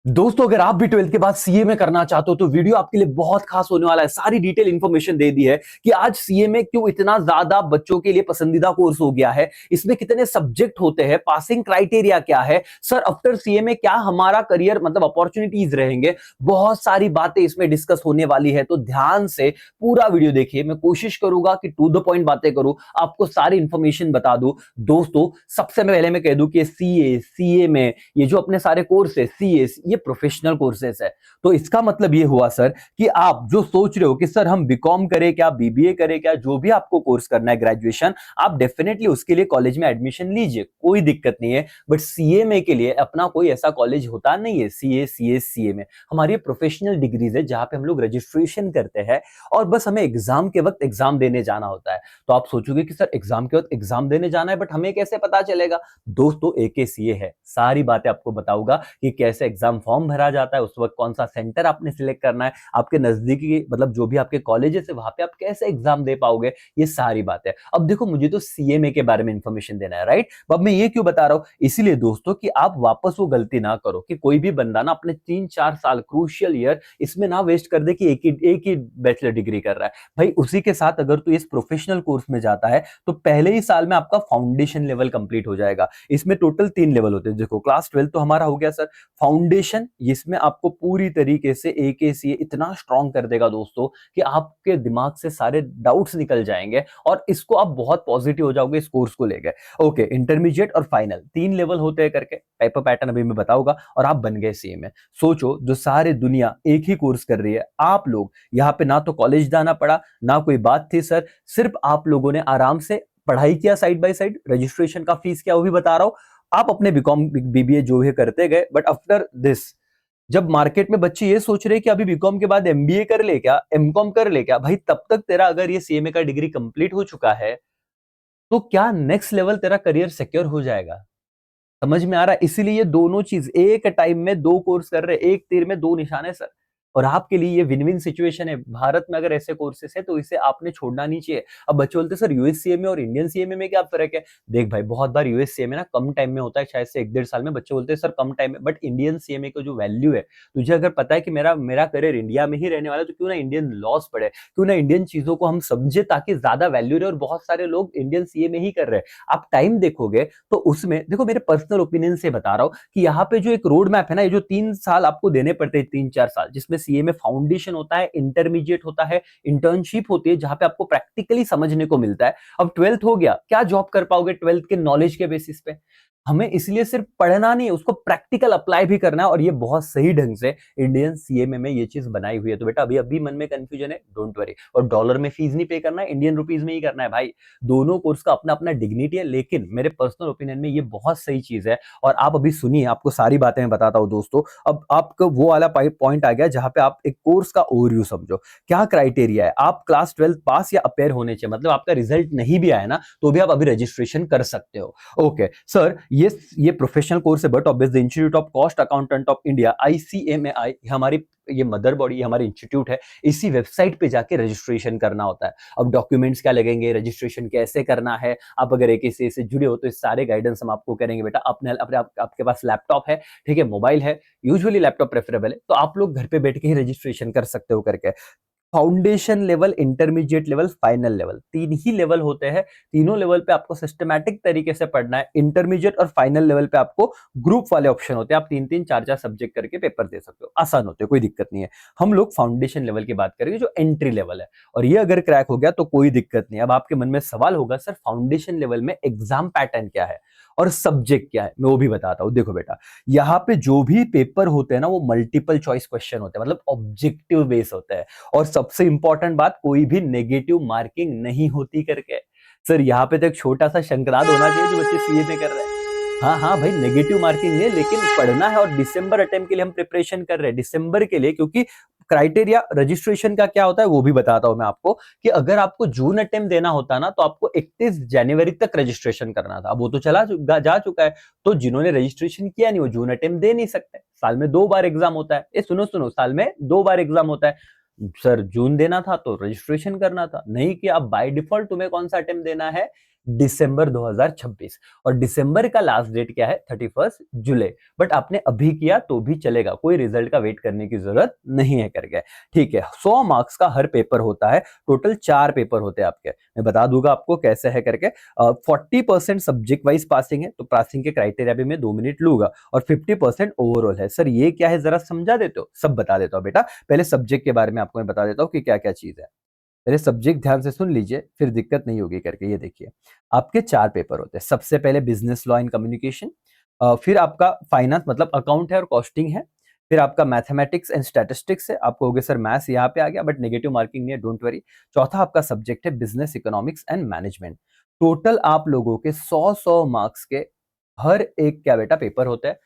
दोस्तों अगर आप भी 12th के बाद सीए में करना चाहते हो तो वीडियो आपके लिए बहुत खास होने वाला है। सारी डिटेल इंफॉर्मेशन दे दी है कि आज सीए में क्यों इतना ज्यादा बच्चों के लिए पसंदीदा कोर्स हो गया है, इसमें कितने सब्जेक्ट होते हैं, पासिंग क्राइटेरिया क्या है, सर आफ्टर सीए में क्या हमारा करियर मतलब अपॉर्चुनिटीज रहेंगे। बहुत सारी बातें इसमें डिस्कस होने वाली है, तो ध्यान से पूरा वीडियो देखिए। मैं कोशिश करूंगा कि टू द पॉइंट बातें करूं, आपको सारी इंफॉर्मेशन बता दूं। दोस्तों सबसे पहले मैं कह दूं कि सीए में ये जो अपने सारे कोर्स है सीएस, ये प्रोफेशनल कोर्सेस है। तो इसका मतलब ये हुआ सर कि आप जो सोच रहे हो कि सर हम बीकॉम करें क्या, बीबीए करें क्या, जो भी आपको कोर्स करना है ग्रेजुएशन, आप डेफिनेटली उसके लिए कॉलेज में एडमिशन लीजिए, कोई दिक्कत नहीं है। बट सीएमए के लिए अपना कोई ऐसा कॉलेज होता नहीं है। सीए में हमारी प्रोफेशनल डिग्रीज है जहां पे हम लोग रजिस्ट्रेशन करते हैं और बस हमें एग्जाम के वक्त एग्जाम देने जाना होता है। तो आप सोचोगे कि सर एग्जाम के वक्त एग्जाम देने जाना है, बट हमें कैसे पता चलेगा? दोस्तों एकेसीए है, सारी बातें आपको बताऊंगा कि कैसे एग्जाम फॉर्म भरा जाता है, उस वक्त कौन सा सेंटर आपने सिलेक्ट करना है, आपके नजदीकी मतलब जो भी आपके कॉलेजेस है वहां पे आप कैसे एग्जाम दे पाओगे, ये सारी बातें। अब देखो मुझे तो सीएमए के बारे में इंफॉर्मेशन देना है, राइट? अब मैं ये क्यों बता रहा हूं, इसीलिए दोस्तों कि आप वापस वो गलती ना करो कि कोई भी बंदा ना अपने 3-4 साल क्रूशियल ईयर इसमें ना वेस्ट कर दे कि एक ही बैचलर डिग्री कर रहा है। भाई उसी के साथ अगर तू इस प्रोफेशनल कोर्स में जाता है तो पहले ही साल में आपका फाउंडेशन लेवल कंप्लीट हो जाएगा। इसमें टोटल 3 लेवल होते हैं। देखो क्लास 12 तो हमारा हो गया सर फाउंडेशन, इसमें आपको पूरी तरीके से एकेसीए इतना स्ट्रॉन्ग कर देगा दोस्तों कि आपके दिमाग से सारे डाउट्स निकल जाएंगे और इसको आप बहुत पॉजिटिव हो जाओगे इस कोर्स को लेकर। ओके, इंटरमीडिएट और फाइनल 3 लेवल होते हैं करके पेपर पैटर्न अभी मैं बताऊंगा और आप बन गए सीए में। सोचो जो सारी दुनिया एक ही कोर्स कर रही है, आप लोग यहाँ पे ना तो कॉलेज जाना पड़ा ना कोई बात थी सर, सिर्फ आप लोगों ने आराम से पढ़ाई किया साइड बाय साइड, रजिस्ट्रेशन का फीस क्या वो भी बता रहा हूं। आप अपने बीकॉम बीबीए जो भी करते गए, बट आफ्टर दिस जब मार्केट में बच्चे ये सोच रहे हैं कि अभी बीकॉम के बाद एमबीए कर ले क्या, एमकॉम कर ले क्या, भाई तब तक तेरा अगर ये सीएमए का डिग्री कंप्लीट हो चुका है तो क्या नेक्स्ट लेवल तेरा करियर सिक्योर हो जाएगा? समझ में आ रहा है? इसीलिए ये दोनों चीज एक टाइम में दो कोर्स कर रहे, एक तीर में दो निशाने सर। और आपके लिए ये विन विन सिचुएशन है। भारत में अगर ऐसे कोर्सेस है तो इसे आपने छोड़ना नहीं चाहिए। अब बच्चे बोलते सर यूएस सीएमए और इंडियन सीएमए में क्या फर्क है? देख भाई बहुत बार यूएस सीएमए ना कम टाइम में होता है, शायद से 1-1.5 साल में। बच्चे बोलते हैं सर कम टाइम में, बट इंडियन सीएमए का जो वैल्यू है, तुझे अगर पता है कि मेरा मेरा करियर इंडिया में ही रहने वाला है, तो क्यों ना इंडियन लॉस पढ़े, क्यों ना इंडियन चीजों को हम समझे ताकि ज्यादा वैल्यू रहे। और बहुत सारे लोग इंडियन सीएमए ही कर रहे हैं। आप टाइम देखोगे तो उसमें देखो, मेरे पर्सनल ओपिनियन से बता रहा हूं कि यहाँ पे जो एक रोड मैप है ना, ये जो 3 साल आपको देने पड़ते हैं, 3-4 साल, जिसमें सीए में फाउंडेशन होता है, इंटरमीडिएट होता है, इंटर्नशिप होती है जहां पे आपको प्रैक्टिकली समझने को मिलता है। अब 12th हो गया, क्या जॉब कर पाओगे 12th के नॉलेज के बेसिस पे? हमें इसलिए सिर्फ पढ़ना नहीं है, उसको प्रैक्टिकल अप्लाई भी करना है। और ये बहुत सही ढंग से इंडियन सीएमए में ये चीज बनाई हुई है। तो बेटा अभी अभी मन में कंफ्यूजन है, डोंट वरी। और डॉलर में फीस नहीं पे करना है, इंडियन रुपीज में ही करना है भाई। दोनों कोर्स का अपना अपना डिग्निटी है, लेकिन मेरे पर्सनल ओपिनियन में ये बहुत सही चीज है। और आप अभी सुनिए, आपको सारी बातें मैं बताता हूं दोस्तों। अब आपको वो वाला पॉइंट आ गया जहां पे आप एक कोर्स का ओवरव्यू समझो। क्या क्राइटेरिया है? आप क्लास 12 पास या अपेयर होने चाहिए, मतलब आपका रिजल्ट नहीं भी आया ना तो भी आप अभी रजिस्ट्रेशन कर सकते हो। ओके सर, ये प्रोफेशनल कोर्स है, but obvious the Institute of Cost Accountant of India, ICMAI, हमारी ये मदर बॉडी, हमारी इंस्टीट्यूट है। इसी वेबसाइट पे जाके रजिस्ट्रेशन करना होता है। अब डॉक्यूमेंट्स क्या लगेंगे, रजिस्ट्रेशन कैसे करना है, आप अगर एकेसीए से जुड़े हो तो इस सारे गाइडेंस हम आपको करेंगे। बेटा अपने अपने आपके पास लैपटॉप है, ठीक है, मोबाइल है, यूजुअली लैपटॉप प्रेफरेबल है, तो आप लोग घर पे बैठ के ही रजिस्ट्रेशन कर सकते हो करके। Foundation level, intermediate level, final level, 3 ही लेवल होते हैं। तीनों लेवल पे आपको सिस्टमैटिक तरीके से पढ़ना है। इंटरमीडिएट और फाइनल लेवल पे आपको ग्रुप वाले ऑप्शन होते हैं, आप 3-3 4-4 सब्जेक्ट करके पेपर दे सकते हो, आसान होते हैं, कोई दिक्कत नहीं है। हम लोग फाउंडेशन लेवल की बात करेंगे जो एंट्री लेवल है, और ये अगर क्रैक हो गया तो कोई दिक्कत नहीं। अब आपके मन में सवाल होगा सर फाउंडेशन लेवल में एग्जाम पैटर्न क्या है और सब्जेक्ट क्या है, मैं वो भी बताता हूं। देखो बेटा, यहाँ पे जो भी पेपर होते हैं ना वो मल्टीपल चॉइस क्वेश्चन होते हैं, मतलब ऑब्जेक्टिव बेस होता है। और सबसे इंपॉर्टेंट बात, कोई भी नेगेटिव मार्किंग नहीं होती करके। सर यहाँ पे तो एक छोटा सा शंकराद होना चाहिए जो बच्चे सीए में कर रहे हैं। हाँ हाँ भाई, नेगेटिव मार्किंग नहीं है, लेकिन पढ़ना है। और दिसंबर अटेम्प्ट के लिए हम प्रिपरेशन कर रहे हैं, दिसंबर के लिए, क्योंकि क्राइटेरिया रजिस्ट्रेशन का क्या होता है वो भी बताता हूं मैं आपको। कि अगर आपको जून अटेम्प्ट देना होता ना तो आपको 31 जनवरी तक रजिस्ट्रेशन करना था। अब वो तो जा चुका है। तो जिन्होंने रजिस्ट्रेशन किया नहीं वो जून अटेम्प्ट दे नहीं सकते। साल में 2 बार एग्जाम होता है, ये सुनो सुनो, साल में 2 बार एग्जाम होता है। सर जून देना था तो रजिस्ट्रेशन करना था, नहीं कि अब बाय डिफॉल्ट तुम्हें कौन सा अटेम्प्ट देना है, दिसंबर 2026। और दिसंबर का लास्ट डेट क्या है? 31 जुलाई। बट आपने अभी किया तो भी चलेगा, कोई रिजल्ट का वेट करने की जरूरत नहीं है करके। ठीक है, 100 मार्क्स का हर पेपर होता है, टोटल 4 पेपर होते हैं आपके। मैं बता दूंगा आपको कैसे है करके। 40% सब्जेक्ट वाइज पासिंग है, तो पासिंग के क्राइटेरिया भी मैं 2 मिनट लूंगा, और 50% ओवरऑल है। सर ये क्या है, जरा समझा देते हो? सब बता देता हूँ बेटा। पहले सब्जेक्ट के बारे में आपको मैं बता देता हूँ कि क्या क्या चीज है। पहले सब्जेक्ट ध्यान से सुन लीजिए, फिर दिक्कत नहीं होगी करके। ये देखिए, आपके 4 पेपर होते हैं। सबसे पहले बिजनेस लॉ एंड कम्युनिकेशन, फिर आपका फाइनेंस मतलब अकाउंट है और कॉस्टिंग है, फिर आपका मैथमेटिक्स एंड स्टैटिस्टिक्स है। आपको होगे सर मैथ्स यहाँ पे आ गया, बट नेगेटिव मार्किंग नहीं है, डोंट वरी। चौथा आपका सब्जेक्ट है business economics and management. Total आप लोगों के 100 मार्क्स के हर एक क्या बेटा पेपर होते हैं।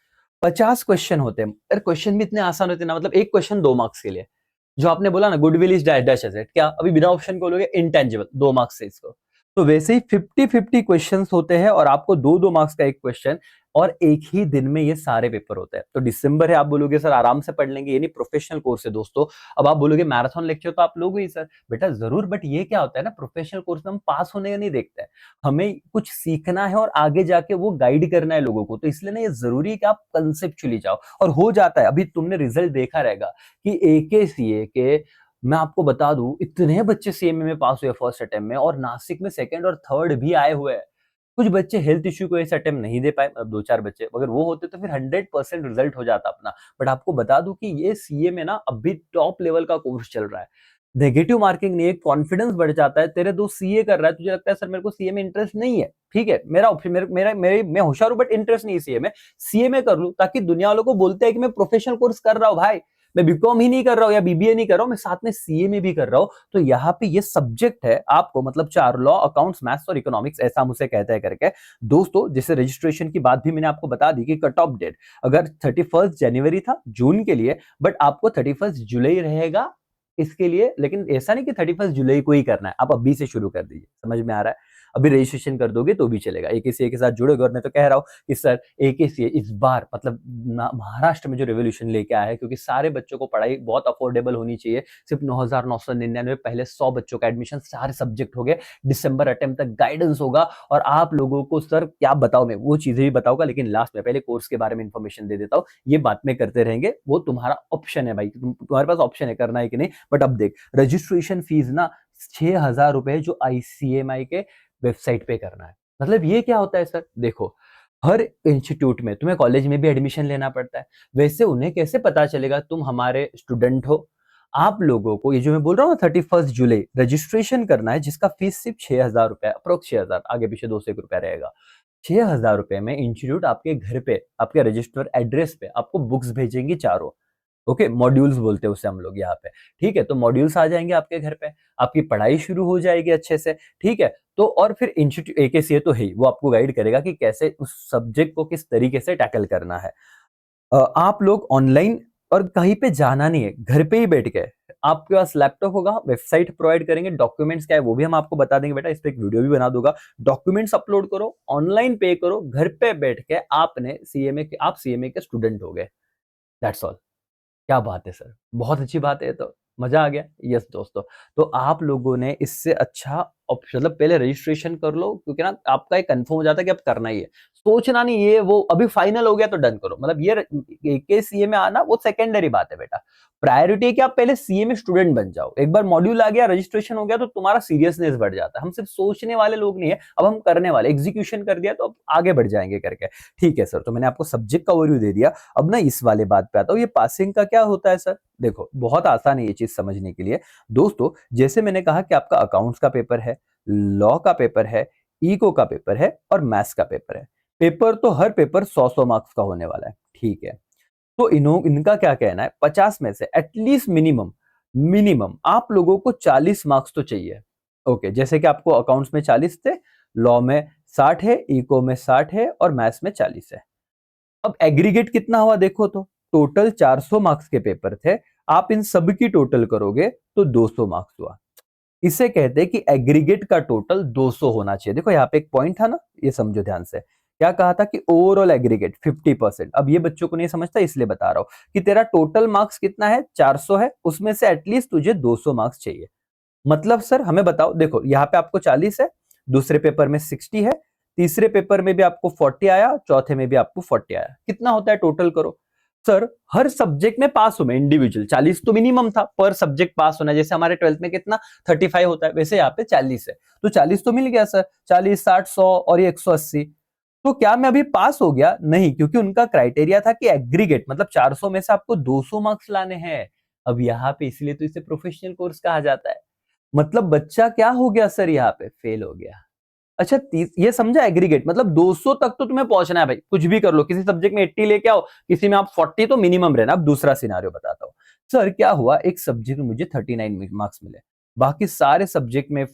50 क्वेश्चन होते हैं। अरे क्वेश्चन भी इतने आसान होते हैं ना, मतलब एक क्वेश्चन 2 मार्क्स के लिए। जो आपने बोला ना, goodwill is dash dash asset, क्या अभी बिना ऑप्शन को बोलोगे? इंटेंजिबल, 2 मार्क्स से इसको। तो वैसे ही 50-50 क्वेश्चंस होते हैं, और आपको 2-2 मार्क्स का एक क्वेश्चन, और एक ही दिन में ये सारे पेपर होते हैं। तो दिसंबर है, आप बोलोगे सर आराम से पढ़ लेंगे, ये नहीं, प्रोफेशनल कोर्स है दोस्तों। अब आप बोलोगे मैराथन लेक्चर तो आप लोगे ही सर, बेटा जरूर, बट ये क्या होता है ना, प्रोफेशनल कोर्स में हम पास होने का नहीं देखते हैं, हमें कुछ सीखना है और आगे जाके वो गाइड करना है लोगों को। तो इसलिए ना ये जरूरी है कि आप कंसेप्चुअली जाओ, और हो जाता है। अभी तुमने रिजल्ट देखा रहेगा कि एके के, मैं आपको बता दूं, इतने बच्चे सीएमए में पास हुए फर्स्ट अटेम्प्ट में, और नासिक में सेकंड और थर्ड भी आए हुए हैं। कुछ बच्चे हेल्थ इश्यू को इस अटेम्प्ट नहीं दे पाए, अब 2-4 बच्चे, अगर वो होते तो फिर 100% रिजल्ट हो जाता अपना। बट आपको बता दूं कि ये सीएमए ना अभी टॉप लेवल का कोर्स चल रहा है। नेगेटिव मार्किंग नहीं है, कॉन्फिडेंस बढ़ जाता है। तेरे दोस्त सीए कर रहा है, तुझे लगता है सर मेरे को सीए में इंटरेस्ट नहीं है, ठीक है, मेरा ऑप्शन, मैं होशियार हूं बट इंटरेस्ट नहीं है सीए में कर लूं, ताकि दुनिया वालों को बोलते हैं कि मैं प्रोफेशनल कोर्स कर रहा हूं भाई, मैं बीकॉम ही नहीं कर रहा हूं या बीबीए नहीं कर रहा हूं, मैं साथ में सीए में भी कर रहा हूं। तो यहाँ पे ये सब्जेक्ट है आपको, मतलब 4 लॉ, अकाउंट्स, मैथ्स और इकोनॉमिक्स, ऐसा हम उसे कहते हैं करके। दोस्तों जैसे रजिस्ट्रेशन की बात भी मैंने आपको बता दी कि कट ऑफ डेट अगर 31 जनवरी था जून के लिए, बट आपको 31 जुलाई रहेगा इसके लिए। लेकिन ऐसा नहीं कि 31 जुलाई को ही करना है, आप अभी से शुरू कर दीजिए। समझ में आ रहा है? अभी रजिस्ट्रेशन कर दोगे तो भी चलेगा, एकेसीए के साथ जुड़ोगे। और मैं तो कह रहा हूं कि सर एकेसीए इस बार मतलब महाराष्ट्र में जो रेवोल्यूशन लेके आया है, क्योंकि सारे बच्चों को पढ़ाई बहुत अफोर्डेबल होनी चाहिए। सिर्फ 9,999 पहले 100 बच्चों का एडमिशन, सारे सब्जेक्ट हो गए। दिसंबर अटेम्प्ट तक गाइडेंस होगा, और आप लोगों को सर क्या बताओ, मैं वो चीजें भी बताऊंगा, लेकिन लास्ट में पहले कोर्स के बारे में इंफॉर्मेशन दे देता हूँ। ये बात में करते रहेंगे, वो तुम्हारा ऑप्शन है भाई, तुम्हारे पास ऑप्शन है करना है कि नहीं। बट अब देख, रजिस्ट्रेशन फीस ना 6,000 रुपए जो आईसीएमआई के वेबसाइट पे करना है। मतलब ये क्या होता है सर? देखो, हर इंस्टीट्यूट में तुम्हें कॉलेज में भी एडमिशन लेना पड़ता है, वैसे उन्हें कैसे पता चलेगा तुम हमारे स्टूडेंट हो? आप लोगों को ये जो मैं बोल रहा हूँ 31 जुलाई रजिस्ट्रेशन करना है, जिसका फीस सिर्फ 6,000 रुपए, अप्रोक्स 6,000, आगे पीछे 200 रुपया रहेगा। 6,000 रुपए में इंस्टीट्यूट आपके घर पे, आपके रजिस्टर एड्रेस पे आपको बुक्स भेजेंगी चारों। ओके, मॉड्यूल्स बोलते हैं उसे हम लोग यहाँ पे। ठीक है, तो मॉड्यूल्स आ जाएंगे आपके घर पे, आपकी पढ़ाई शुरू हो जाएगी अच्छे से। ठीक है, तो और फिर इंस्टीट्यूट एकेसीए तो है ही, वो आपको गाइड करेगा कि कैसे उस सब्जेक्ट को किस तरीके से टैकल करना है। आप लोग ऑनलाइन और कहीं पे जाना नहीं है, घर पे ही बैठ के आपके पास लैपटॉप होगा, वेबसाइट प्रोवाइड करेंगे, डॉक्यूमेंट्स क्या है वो भी हम आपको बता देंगे बेटा, इस पे एक वीडियो भी बना दूंगा। डॉक्यूमेंट्स अपलोड करो, ऑनलाइन पे करो, घर पे बैठ के आपने सीएमए के, आप सीएमए के स्टूडेंट हो गए। That's all. क्या बात है सर, बहुत अच्छी बात है। तो मजा आ गया। यस दोस्तों, तो आप लोगों ने इससे अच्छा ऑप्शन, मतलब पहले रजिस्ट्रेशन कर लो, क्योंकि ना आपका एक कंफर्म हो जाता है कि अब करना ही है, सोचना नहीं ये वो, अभी फाइनल हो गया तो डन करो। मतलब ये के सीए में आना वो सेकेंडरी बात है बेटा, प्रायोरिटी है कि आप पहले सीए में स्टूडेंट बन जाओ। एक बार मॉड्यूल आ गया, रजिस्ट्रेशन हो गया, तो तुम्हारा सीरियसनेस बढ़ जाता है। हम सिर्फ सोचने वाले लोग नहीं है, अब हम करने वाले, एग्जीक्यूशन कर दिया तो अब आगे बढ़ जाएंगे करके। ठीक है सर, तो मैंने आपको सब्जेक्ट का ओवरव्यू दे दिया। अब ना इस वाले बात पे आता हूँ, ये पासिंग का क्या होता है सर? देखो बहुत आसान है ये चीज समझने के लिए। दोस्तों जैसे मैंने कहा कि आपका अकाउंट्स का पेपर है, लॉ का पेपर है, इको का पेपर है और मैथ्स का पेपर है। पेपर तो हर पेपर 100-100 मार्क्स का होने वाला है। ठीक है, तो इनका क्या कहना है, 50 में से एटलीस्ट मिनिमम मिनिमम आप लोगों को 40 मार्क्स तो चाहिए। ओके, जैसे कि आपको अकाउंट्स में 40 थे, लॉ में 60 है, इको में 60 है और मैथ्स में 40 है। अब एग्रीगेट कितना हुआ देखो तो, टोटल 400 मार्क्स के पेपर थे, आप इन सब की टोटल करोगे तो 200 मार्क्स हुआ। इसे कहते हैं कि एग्रीगेट का टोटल 200 होना चाहिए। देखो यहाँ पे एक पॉइंट था ना, ये समझो ध्यान से, क्या कहा था कि ओवरऑल एग्रीगेट 50%। अब ये बच्चों को नहीं समझता इसलिए बता रहा हूं कि तेरा टोटल मार्क्स कितना है, 400 है, उसमें से एटलीस्ट तुझे 200 मार्क्स चाहिए। मतलब सर हमें बताओ, देखो यहाँ पे आपको 40 है, दूसरे पेपर में 60 है, तीसरे पेपर में भी आपको 40 आया, चौथे में भी आपको 40 आया। कितना होता है टोटल करो सर। हर सब्जेक्ट में पास हो मैं इंडिविजुअल 40 तो मिनिमम था पर सब्जेक्ट पास होना, जैसे हमारे 12th में कितना 35 होता है, वैसे यहाँ पे 40 है, तो 40 तो मिल गया सर। 40, 60, 100 और ये 180। तो क्या मैं अभी पास हो गया? नहीं, क्योंकि उनका क्राइटेरिया था कि एग्रीगेट मतलब 400 में से आपको 200 मार्क्स लाने हैं। अब यहाँ पे इसलिए तो इसे प्रोफेशनल कोर्स कहा जाता है। मतलब बच्चा क्या हो गया सर? यहाँ पे फेल हो गया। अच्छा, ये समझा? एग्रीगेट मतलब 200 तक तो तुम्हें पहुंचना है भाई, कुछ भी कर लो, किसी सब्जेक्ट में 80 लेके आओ, किसी में आप 40 तो मिनिमम रहना। अब दूसरा सिनारियो बताता हूं सर, क्या हुआ, एक सब्जेक्ट में मुझे 39 मार्क्स मिले, बाकी सारे सब्जेक्ट में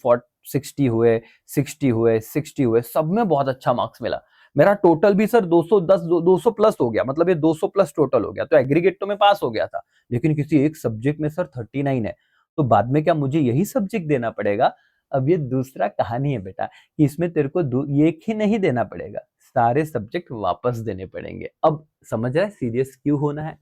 60 हुए, 60 हुए, 60 हुए, सब में बहुत अच्छा मार्क्स मिला। मेरा टोटल भी सर 210 200 प्लस हो गया, मतलब ये 200 प्लस टोटल हो गया, तो एग्रीगेट तो मैं पास हो गया था। लेकिन किसी एक सब्जेक्ट में सर 39 है, तो बाद में क्या मुझे यही सब्जेक्ट देना पड़ेगा? अब ये दूसरा कहानी है बेटा, कि इसमें तेरे को एक ही नहीं देना पड़ेगा, सारे सब्जेक्ट वापस देने पड़ेंगे। अब समझ रहा है सीरियस क्यों होना है?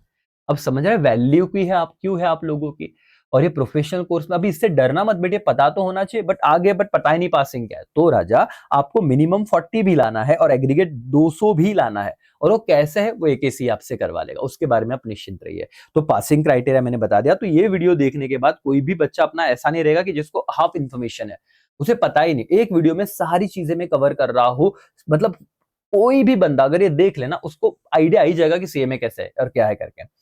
अब समझ रहे वैल्यू की है आप, क्यों है आप लोगों की। और ये प्रोफेशनल कोर्स में अभी इससे डरना मत बेटे, पता तो होना चाहिए, बट आगे बट पता ही नहीं पासिंग क्या है। तो राजा आपको मिनिमम 40 भी लाना है और एग्रीगेट 200 भी लाना है, और वो कैसे है वो एकेसी आपसे करवा लेगा, उसके बारे में आप निश्चिंत रहिए। तो पासिंग क्राइटेरिया मैंने बता दिया। तो ये वीडियो देखने के बाद कोई भी बच्चा अपना ऐसा नहीं रहेगा कि जिसको हाफ इंफॉर्मेशन है, उसे पता ही नहीं। एक वीडियो में सारी चीजें मैं कवर कर रहा हूं, मतलब कोई भी बंदा अगर ये देख लेना उसको आइडिया आ ही जाएगा कि सीएमए कैसे है और क्या है करके।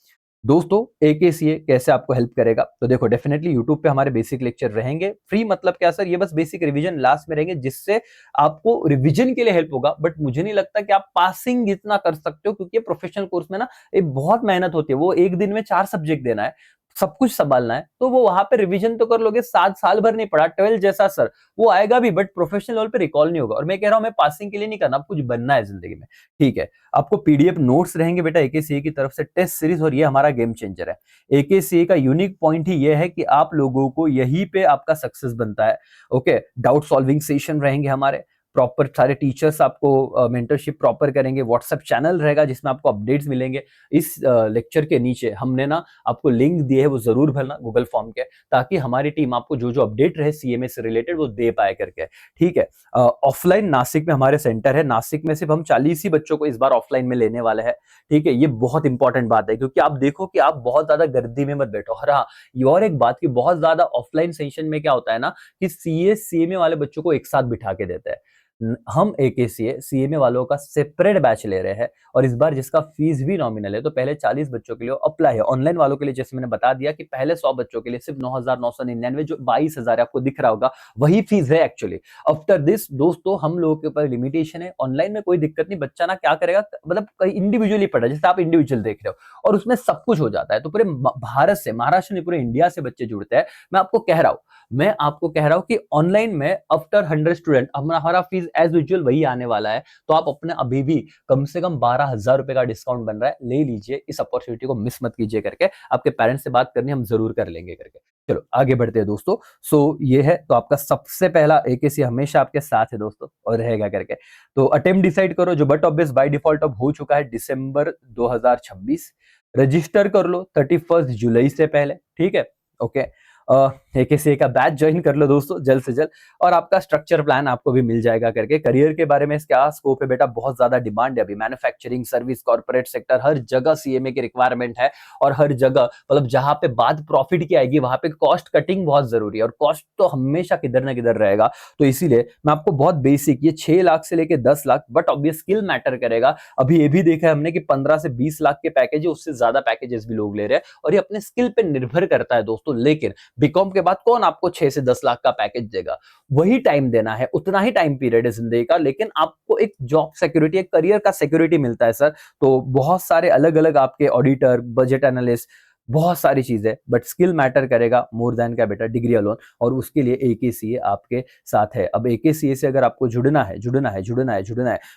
दोस्तों एकेसीए कैसे आपको हेल्प करेगा, तो देखो डेफिनेटली यूट्यूब पे हमारे बेसिक लेक्चर रहेंगे फ्री। मतलब क्या सर, ये बस बेसिक रिवीजन लास्ट में रहेंगे, जिससे आपको रिवीजन के लिए हेल्प होगा। बट मुझे नहीं लगता कि आप पासिंग इतना कर सकते हो, क्योंकि प्रोफेशनल कोर्स में ना ये बहुत मेहनत होती है। वो एक दिन में 4 सब्जेक्ट देना है, सब कुछ संभालना है, तो वो वहां पे रिवीजन तो कर लोगे, 7 साल भर नहीं पढ़ा 12 जैसा सर, वो आएगा भी बट प्रोफेशनल लेवल पे रिकॉल नहीं होगा। और मैं कह रहा हूं मैं पासिंग के लिए नहीं करना, कुछ बनना है जिंदगी में, ठीक है। आपको पीडीएफ नोट्स रहेंगे बेटा एकेसीए की तरफ से, टेस्ट सीरीज, और ये हमारा गेम चेंजर है। एकेसीए का यूनिक पॉइंट ही ये है कि आप लोगों को यहीं पे आपका सक्सेस बनता है। ओके, डाउट सॉल्विंग सेशन रहेंगे हमारे, प्रॉपर सारे टीचर्स आपको मेंटरशिप प्रॉपर करेंगे, व्हाट्सएप चैनल रहेगा जिसमें आपको अपडेट्स मिलेंगे। इस लेक्चर के नीचे हमने ना आपको लिंक दिए है, वो जरूर भरना गूगल फॉर्म के, ताकि हमारी टीम आपको जो जो अपडेट रहे सीएमए से रिलेटेड वो दे पाए करके, ठीक है। ऑफलाइन नासिक में हमारे सेंटर है, नासिक में सिर्फ हम 40 ही बच्चों को इस बार ऑफलाइन में लेने वाले हैं, ठीक है। ये बहुत इंपॉर्टेंट बात है, क्योंकि आप देखो कि आप बहुत ज्यादा गर्दी में मत बैठो। और हाँ, ये और एक बात की, बहुत ज्यादा ऑफलाइन सेशन में क्या होता है ना, कि सीए सीएमए वाले बच्चों को एक साथ बिठा के देते हैं। हम एकेसीए सीएमए वालों का सेपरेट बैच ले रहे हैं, और इस बार जिसका फीस भी नॉमिनल है, तो पहले 40 बच्चों के लिए अप्लाई है। ऑनलाइन वालों के लिए जैसे मैंने बता दिया कि पहले 100 बच्चों के लिए सिर्फ 9,999, जो 22,000 आपको दिख रहा होगा, वही फीस है एक्चुअली। आफ्टर दिस दोस्तों हम लोगों के ऊपर लिमिटेशन है, ऑनलाइन में कोई दिक्कत नहीं, बच्चा ना क्या करेगा, मतलब कहीं इंडिविजुअली पढ़ा, जैसे आप इंडिविजुअल देख रहे हो, और उसमें सब कुछ हो जाता है। तो पूरे भारत से, महाराष्ट्र में पूरे इंडिया से बच्चे जुड़ते हैं। मैं आपको कह रहा हूं कि ऑनलाइन में आफ्टर 100 स्टूडेंट हमारा फीस एज यूजुअल वही आने वाला है। तो आप अपने अभी भी कम से कम 12,000 रुपए का डिस्काउंट बन रहा है, ले लीजिए, इस अपॉर्चुनिटी को मिस मत कीजिए करके। आपके पेरेंट्स से बात करनी हम जरूर कर लेंगे करके। चलो आगे बढ़ते हैं दोस्तों। सो ये है, तो आपका सबसे पहला एकेसी हमेशा आपके साथ है दोस्तों, और रहेगा करके। तो अटेम्प्ट डिसाइड करो, जो बट ऑब्वियस बाय डिफॉल्ट अब हो चुका है दिसंबर 2026। रजिस्टर कर लो 31 जुलाई से पहले, ठीक है। ओके, एकेसीए का बैच ज्वाइन कर लो दोस्तों जल्द से जल्द, और आपका स्ट्रक्चर प्लान आपको भी मिल जाएगा करके। करियर के बारे में क्या स्कोप है बेटा, बहुत ज्यादा डिमांड है अभी, मैन्युफैक्चरिंग, सर्विस, कॉर्पोरेट सेक्टर, हर जगह सीएमए की रिक्वायरमेंट है। और हर जगह मतलब जहां पे बात प्रॉफिट की आएगी, वहां पे कॉस्ट कटिंग बहुत जरूरी है, और कॉस्ट तो हमेशा किधर ना किधर रहेगा। तो इसीलिए मैं आपको बहुत बेसिक, ये 6 लाख से लेके 10 lakh, but obvious skill matter करेगा। अभी ये भी देखा है हमने कि 15 से 20 लाख के पैकेज है, उससे ज्यादा पैकेजेस भी लोग ले रहे हैं, और ये अपने स्किल पे निर्भर करता है दोस्तों। लेकिन बीकॉम के बाद कौन आपको 6 से 10 लाख का पैकेज देगा? वही टाइम देना है, उतना ही टाइम पीरियड है जिंदगी का, लेकिन आपको एक जॉब सिक्योरिटी, एक करियर का सिक्योरिटी मिलता है सर। तो बहुत सारे अलग अलग आपके ऑडिटर, बजट एनालिस्ट, बहुत सारी चीजें, बट स्किल मैटर करेगा मोर देन क्या बेटा, डिग्री अलोन। और उसके लिए एकेसीए आपके साथ है। अब एकेसीए से अगर आपको जुड़ना है,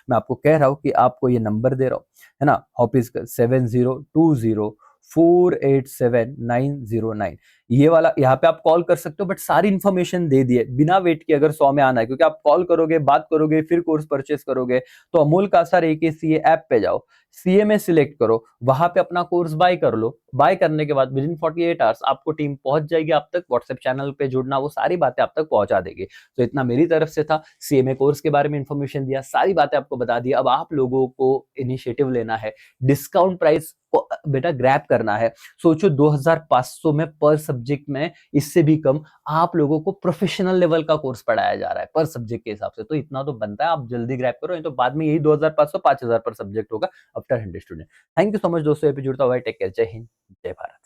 मैं आपको कह रहा हूं कि आपको ये नंबर दे रहा हूं, है ना, ऑफिस 7020487909। ये वाला यहाँ पे आप कॉल कर सकते हो, बट सारी इन्फॉर्मेशन दे दी है बिना वेट के। अगर 100 में आना है, क्योंकि आप कॉल करोगे, बात करोगे, फिर कोर्स परचेस करोगे, तो अमोल कासार AKCA ऐप पे जाओ, सीए में सिलेक्ट करो, वहां पे अपना कोर्स बाय कर लो। बाय करने के बाद विद इन 48 आवर्स आपको टीम पहुंच जाएगी आप तक। व्हाट्सएप चैनल पे जुड़ना, वो सारी बातें आप तक पहुंचा देगी। तो इतना मेरी तरफ से था, सीएमए कोर्स के बारे में इंफॉर्मेशन दिया, सारी बातें आपको बता दी। अब आप लोगों को इनिशिएटिव लेना है, डिस्काउंट प्राइस को बेटा ग्रैब करना है। सोचो 2500 में पर सब्जेक्ट में, इससे भी कम आप लोगों को प्रोफेशनल लेवल का कोर्स पढ़ाया जा रहा है पर सब्जेक्ट के हिसाब से। तो इतना तो बनता है, आप जल्दी ग्रैब करो, नहीं तो बाद में यही 2500 5000 पर सब्जेक्ट होगा after 100 student. Thank you so much दोस्तों, ये पे जुड़ता हुआ है। टेक केयर, जय हिंद, जय भारत।